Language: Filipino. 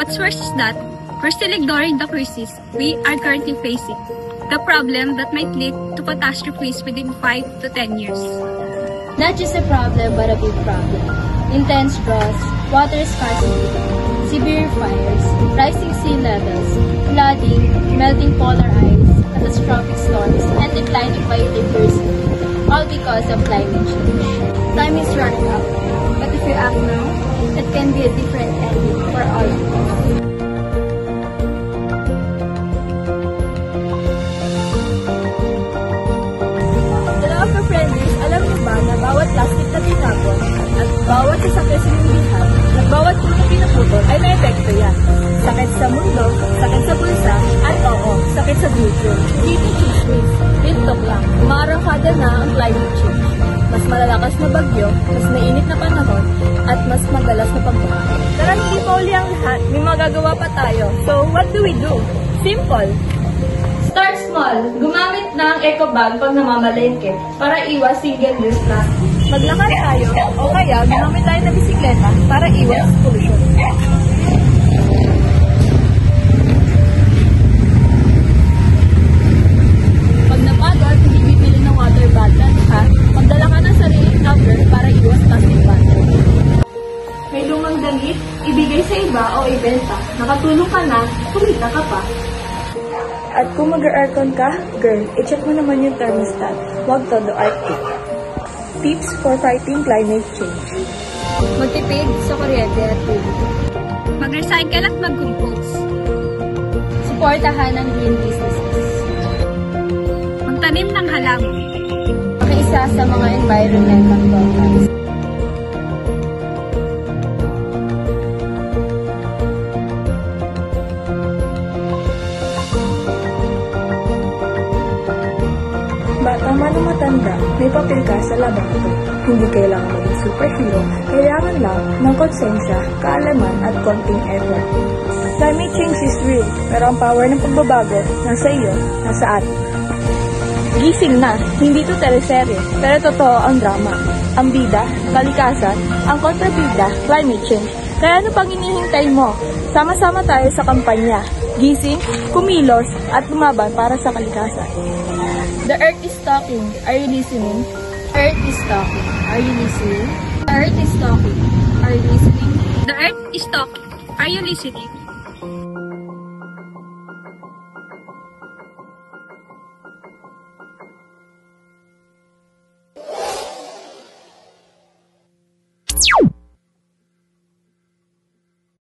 What's worse is that we're still ignoring the crisis we are currently facing. The problem that might lead to catastrophes within 5 to 10 years. Not just a problem, but a big problem. Intense droughts, water scarcity, severe fires, rising sea levels, flooding, melting polar ice, catastrophic storms, and declining biodiversity, all because of climate change. Time is running out, but if you act now, it can be a different ending for all of us. Alam niyo ba na bawat plastic na tinapon at bawat sasakyan sinundihan at bawat puno pinuputol ay may epekto yan. Sakit sa mundo, sakit sa bulsa, at sakit sa future. Dito chismis, TikTok lang, umarangkada na ang climate change. Mas malalakas na bagyo, mas mainit na panahon, at mas magalas na pagbaha. Pero hindi pa uli ang lahat, may magagawa pa tayo. So, what do we do? Simple! Start small. Gumamit ng eco bag pag namamalengke para iwas single-use plastic. Maglakad tayo o kaya gumamit tayo ng bisikleta para iwas pollution. Pag napagod, hindi bibili ng water bottle, ha? Magdala ka ng sariling tumbler para iwas plastic bottle. May lumang damit, ibigay sa iba o ibenta. Nakatulong ka na, kumita ka pa. At kung mag-aircon ka, girl, i-check mo naman yung thermostat. Huwag todo Arctic. Tips for fighting climate change. Magtipid sa kuryente at tubig. Mag-recycle at mag-compose. Suportahan ang green businesses. Magtanim ng halaman. Pakiisa sa mga environmental programs. Bata man o matanda, may papel ka sa laboratory. Hindi kailangan maging superhero, kailangan lang ng konsensya, kaalaman at konting effort. Climate change is real, pero ang power ng pagbabago nasa iyo, nasa atin. Gising na, hindi to teleserye, pero totoo ang drama. Ang bida, kalikasan, ang kontrabida, climate change. Kaya ano pang hinihintay mo? Sama-sama tayo sa kampanya. Gising, kumilos, at lumaban para sa kalikasan. The earth is talking. Are you listening? Earth is talking. Are you listening? The earth is talking. Are you listening? The earth is talking. Are you listening?